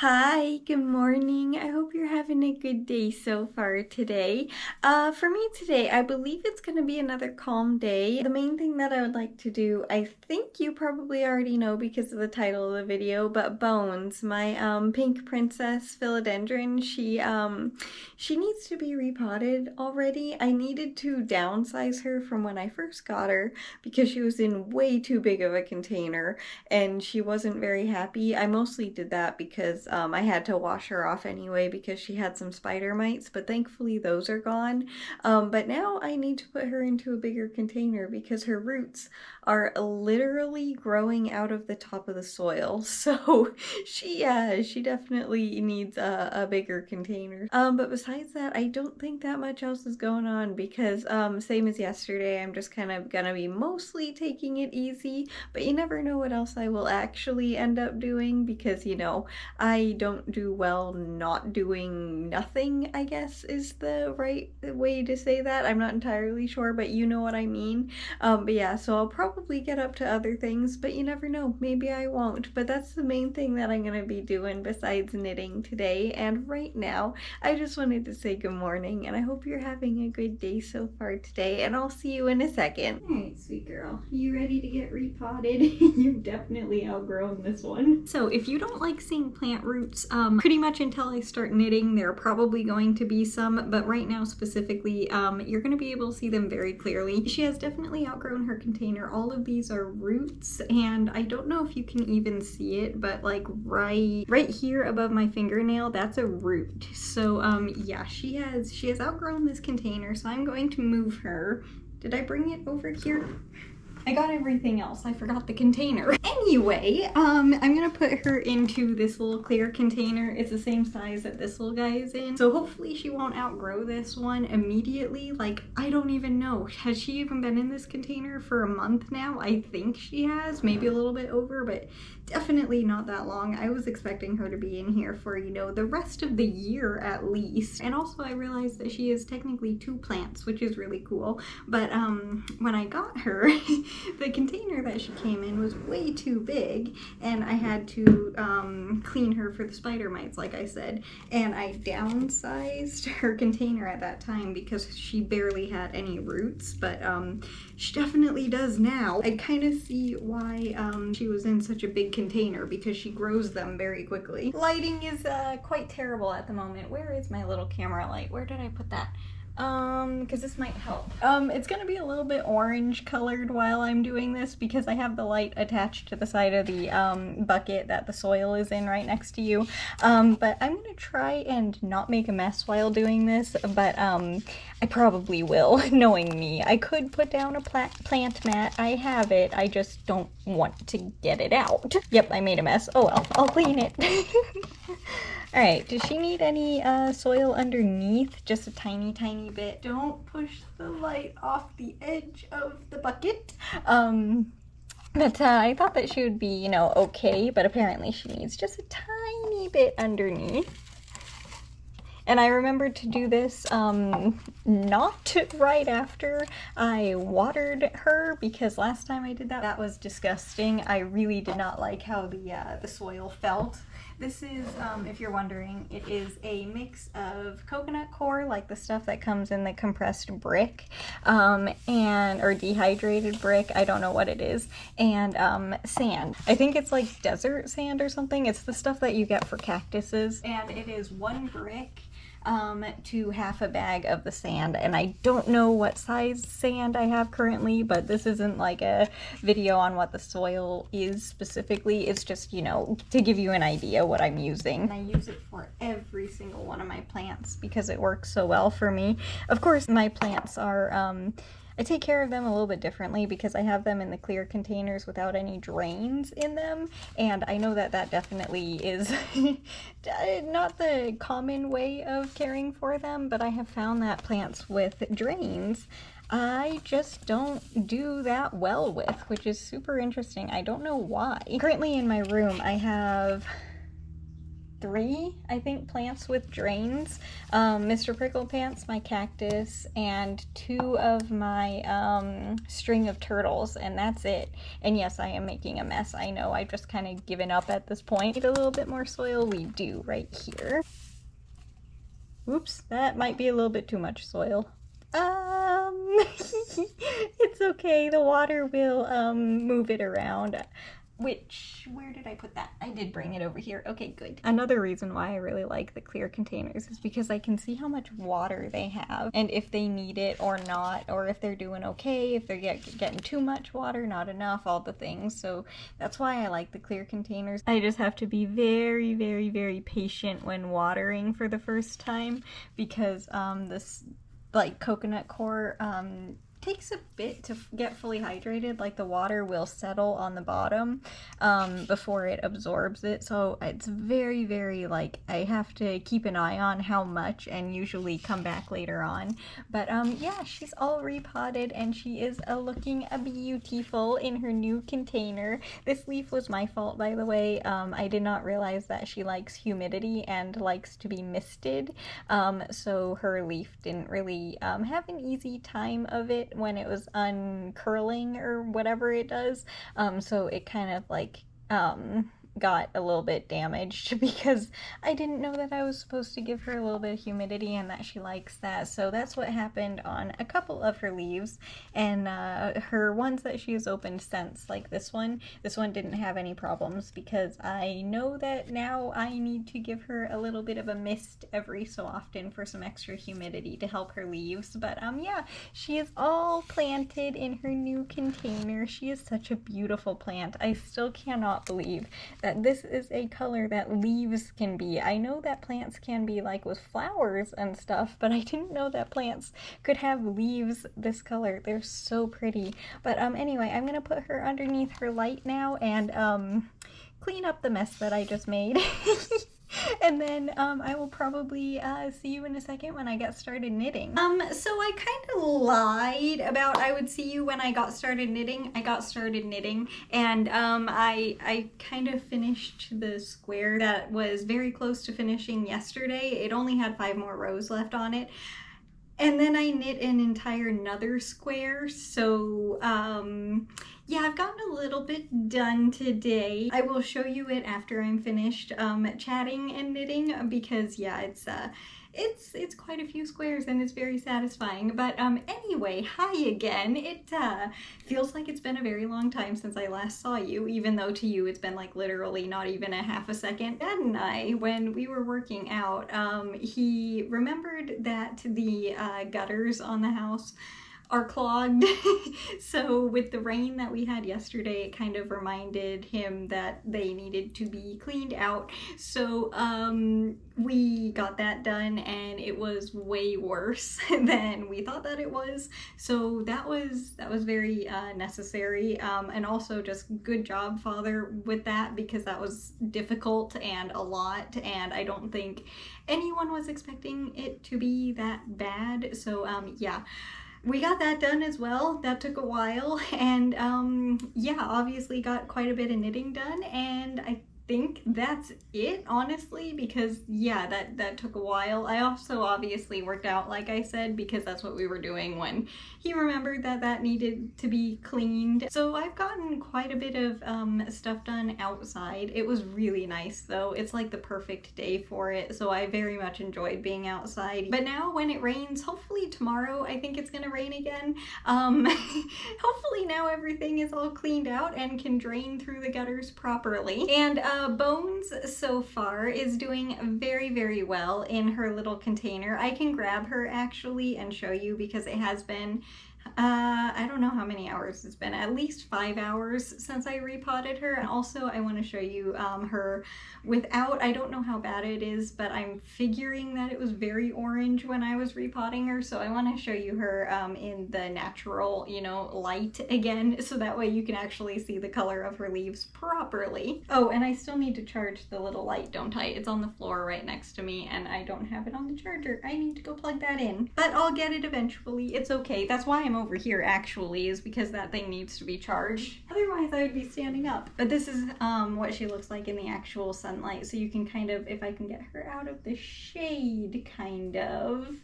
Hi, good morning. I hope you're having a good day so far today. For me today, I believe it's going to be another calm day. The main thing that I would like to do, I think you probably already know because of the title of the video, but Bones, my pink princess philodendron, she needs to be repotted already. I needed to downsize her from when I first got her because she was in way too big of a container and she wasn't very happy. I mostly did that because I had to wash her off anyway because she had some spider mites, but thankfully those are gone. But now I need to put her into a bigger container because her roots are literally growing out of the top of the soil. So she definitely needs a bigger container. But besides that, I don't think that much else is going on because same as yesterday, I'm just kind of gonna be mostly taking it easy, but you never know what else I will actually end up doing because, I don't do well not doing nothing, I guess is the right way to say that. I'm not entirely sure, but you know what I mean. But yeah, so I'll probably get up to other things, but you never know. Maybe I won't. But that's the main thing that I'm going to be doing besides knitting today. And right now, I just wanted to say good morning, and I hope you're having a good day so far today, and I'll see you in a second. Alright, sweet girl. You ready to get repotted? You've definitely outgrown this one. So if you don't like seeing plant roots, pretty much until I start knitting, there are probably going to be some, but right now specifically, you're going to be able to see them very clearly. She has definitely outgrown her container. All of these are roots, and I don't know if you can even see it, but like right here above my fingernail, that's a root. So yeah, she has outgrown this container, so I'm going to move her. Did I bring it over here? I got everything else. I forgot the container. Anyway, I'm gonna put her into this little clear container. It's the same size that this little guy is in. So hopefully she won't outgrow this one immediately. Like, I don't even know. Has she even been in this container for a month now? I think she has, maybe a little bit over, but definitely not that long. I was expecting her to be in here for, the rest of the year at least. And also I realized that she is technically two plants, which is really cool. But when I got her, the container that she came in was way too big, and I had to clean her for the spider mites, like I said, and I downsized her container at that time because she barely had any roots, but she definitely does now. I kind of see why she was in such a big container, because she grows them very quickly. Lighting is quite terrible at the moment. Where is my little camera light? Where did I put that? Because this might help. It's gonna be a little bit orange colored while I'm doing this because I have the light attached to the side of the bucket that the soil is in right next to you. But I'm gonna try and not make a mess while doing this, but I probably will, knowing me. I could put down a plant mat. I have it. I just don't want to get it out. Yep, I made a mess. Oh well, I'll clean it. Alright, does she need any soil underneath? Just a tiny, tiny bit. Don't push the light off the edge of the bucket. But I thought that she would be, okay, but apparently she needs just a tiny bit underneath. And I remembered to do this not right after I watered her, because last time I did that, that was disgusting. I really did not like how the soil felt. This is, if you're wondering, it is a mix of coconut coir, like the stuff that comes in the compressed brick, or dehydrated brick, I don't know what it is, and sand. I think it's like desert sand or something. It's the stuff that you get for cactuses, and it is 1 brick to half a bag of the sand, and I don't know what size sand I have currently, but this isn't like a video on what the soil is specifically. It's just, to give you an idea what I'm using. And I use it for every single one of my plants because it works so well for me. Of course, my plants are, I take care of them a little bit differently because I have them in the clear containers without any drains in them, and I know that that definitely is not the common way of caring for them, but I have found that plants with drains I just don't do that well with, which is super interesting. I don't know why. Currently in my room I have three, I think, plants with drains. Mr. Prickle Pants, my cactus, and two of my string of turtles, and that's it. And yes, I am making a mess. I know, I've just kind of given up at this point. Need a little bit more soil? We do, right here. Oops, that might be a little bit too much soil. It's okay, the water will move it around. Where did I put that? I did bring it over here. Okay, good. Another reason why I really like the clear containers is because I can see how much water they have and if they need it or not, or if they're doing okay, if they're getting too much water, not enough, all the things. So that's why I like the clear containers. I just have to be very, very, very patient when watering for the first time because this like coconut coir takes a bit to get fully hydrated. Like the water will settle on the bottom before it absorbs it, so it's very, very, like, I have to keep an eye on how much and usually come back later on. But yeah, she's all repotted and she is looking beautiful in her new container. This leaf was my fault, by the way. I did not realize that she likes humidity and likes to be misted, so her leaf didn't really have an easy time of it when it was uncurling or whatever it does. So it kind of like got a little bit damaged because I didn't know that I was supposed to give her a little bit of humidity and that she likes that. So that's what happened on a couple of her leaves, and her ones that she has opened since, like this one didn't have any problems because I know that now I need to give her a little bit of a mist every so often for some extra humidity to help her leaves. But yeah, she is all planted in her new container. She is such a beautiful plant. I still cannot believe that this is a color that leaves can be. I know that plants can be like with flowers and stuff, but I didn't know that plants could have leaves this color. They're so pretty. But anyway, I'm gonna put her underneath her light now and clean up the mess that I just made. And then I will probably see you in a second when I get started knitting. So I kind of lied about I would see you when I got started knitting. I got started knitting and I kind of finished the square that was very close to finishing yesterday. It only had 5 more rows left on it. And then I knit an entire another square, so yeah, I've gotten a little bit done today. I will show you it after I'm finished chatting and knitting because yeah, it's quite a few squares and it's very satisfying. But anyway, hi again. It feels like it's been a very long time since I last saw you, even though to you it's been like literally not even a half a second. Dad and I, when we were working out, he remembered that the gutters on the house are clogged. So with the rain that we had yesterday, it kind of reminded him that they needed to be cleaned out. So we got that done and it was way worse than we thought that it was. So that was very necessary, and also just good job, Father, with that, because that was difficult and a lot, and I don't think anyone was expecting it to be that bad. So yeah, we got that done as well. That took a while, and yeah, obviously got quite a bit of knitting done, and I think that's it, honestly, because yeah, that took a while. I also obviously worked out, like I said, because that's what we were doing when he remembered that that needed to be cleaned. So I've gotten quite a bit of stuff done outside. It was really nice though. It's like the perfect day for it, so I very much enjoyed being outside. But now when it rains, hopefully tomorrow, I think it's gonna rain again, hopefully now everything is all cleaned out and can drain through the gutters properly. And Bones so far is doing very, very well in her little container. I can grab her actually and show you because it has been I don't know how many hours it's been, at least 5 hours since I repotted her. And also I want to show you her without, I don't know how bad it is, but I'm figuring that it was very orange when I was repotting her. So I want to show you her in the natural, you know, light again, so that way you can actually see the color of her leaves properly. Oh, and I still need to charge the little light, don't I? It's on the floor right next to me and I don't have it on the charger. I need to go plug that in, but I'll get it eventually. It's okay. That's why I'm over here actually is because that thing needs to be charged. Otherwise I would be standing up. But this is what she looks like in the actual sunlight. So you can kind of, if I can get her out of the shade, kind of.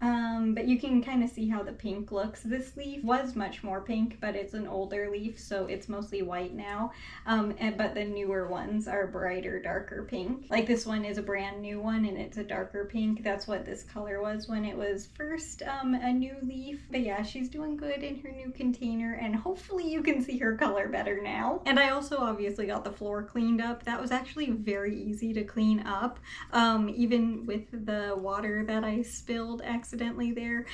But you can kind of see how the pink looks. This leaf was much more pink, but it's an older leaf, so it's mostly white now. But the newer ones are brighter, darker pink. Like this one is a brand new one and it's a darker pink. That's what this color was when it was first a new leaf. But yeah, she's doing good in her new container, and hopefully you can see her color better now. And I also obviously got the floor cleaned up. That was actually very easy to clean up, even with the water that I spilled accidentally there.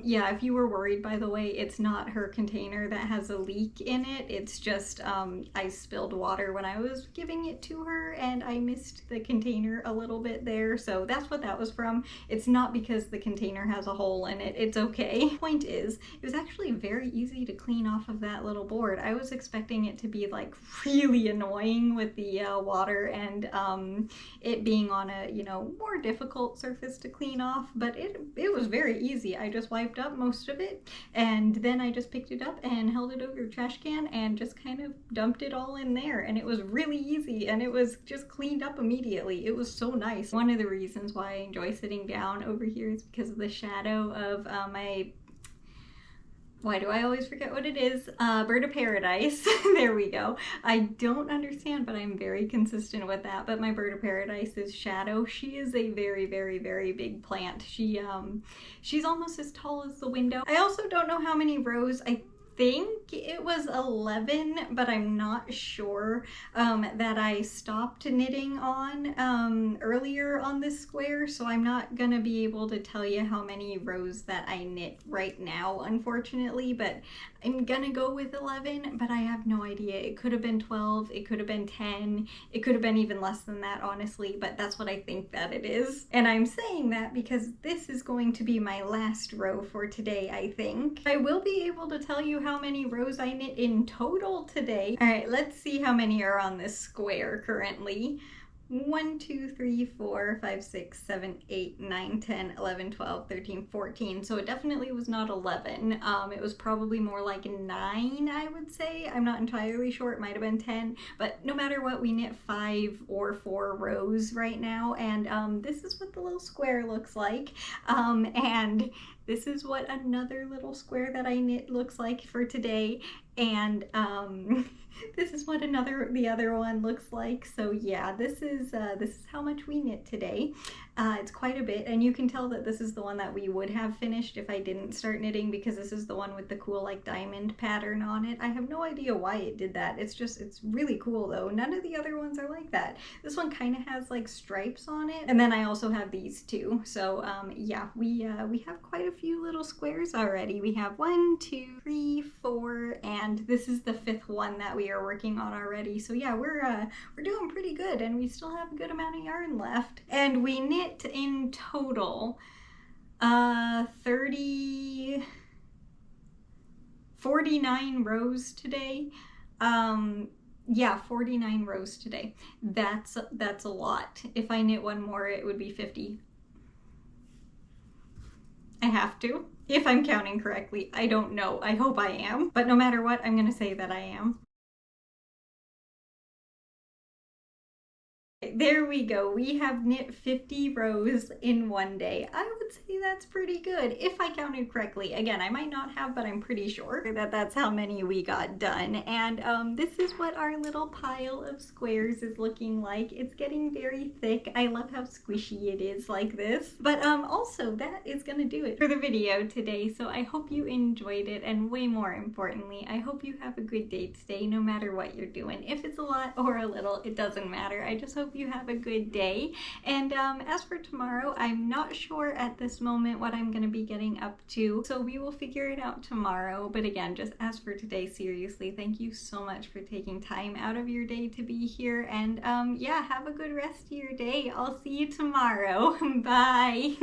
Yeah, if you were worried, by the way, it's not her container that has a leak in it. It's just I spilled water when I was giving it to her and I missed the container a little bit there, so that's what that was from. It's not because the container has a hole in it. It's okay. Point is, it was actually very easy to clean off of that little board. I was expecting it to be like really annoying with the water and it being on a, you know, more difficult surface to clean off, but it was very easy. I just wiped up most of it and then I just picked it up and held it over a trash can and just kind of dumped it all in there, and it was really easy and it was just cleaned up immediately. It was so nice. One of the reasons why I enjoy sitting down over here is because of the shadow of my, why do I always forget what it is? Bird of paradise. There we go. I don't understand, but I'm very consistent with that. But my bird of paradise is Shadow. She is a very, very, very big plant. She's almost as tall as the window. I also don't know how many rows. I think it was 11, but I'm not sure, that I stopped knitting on earlier on this square, so I'm not gonna be able to tell you how many rows that I knit right now, unfortunately, but I'm gonna go with 11, but I have no idea. It could have been 12, it could have been 10, it could have been even less than that, honestly, but that's what I think that it is. And I'm saying that because this is going to be my last row for today, I think. I will be able to tell you how many rows I knit in total today. All right, let's see how many are on this square currently. 1, 2, 3, 4, 5, 6, 7, 8, 9, 10, 11, 12, 13, 14. So it definitely was not 11. It was probably more like 9, I would say. I'm not entirely sure. It might have been 10. But no matter what, we knit 5 or 4 rows right now. And this is what the little square looks like. And this is what another little square that I knit looks like for today. And this is what the other one looks like. So yeah, this is how much we knit today. It's quite a bit, and you can tell that this is the one that we would have finished if I didn't start knitting, because this is the one with the cool like diamond pattern on it. I have no idea why it did that. It's really cool though. None of the other ones are like that. This one kind of has like stripes on it, and then I also have these two. So yeah, we have quite a few little squares already. We have 1, 2, 3, 4, and this is the 5th one that we are working on already. So yeah, we're doing pretty good, and we still have a good amount of yarn left. And we knit in total 49 rows today. Yeah, 49 rows today. That's a lot. If I knit one more, it would be 50. I have to, if I'm counting correctly. I don't know. I hope I am. But no matter what, I'm gonna say that I am. There we go. We have knit 50 rows in one day. I would say that's pretty good if I counted correctly. Again, I might not have, but I'm pretty sure that that's how many we got done. And this is what our little pile of squares is looking like. It's getting very thick. I love how squishy it is like this. But also that is gonna do it for the video today. So I hope you enjoyed it, and way more importantly, I hope you have a good day today no matter what you're doing. If it's a lot or a little, it doesn't matter. I just hope you have a good day. And as for tomorrow, I'm not sure at this moment what I'm going to be getting up to, so we will figure it out tomorrow. But again, just as for today, seriously, thank you so much for taking time out of your day to be here. And yeah, have a good rest of your day. I'll see you tomorrow. Bye.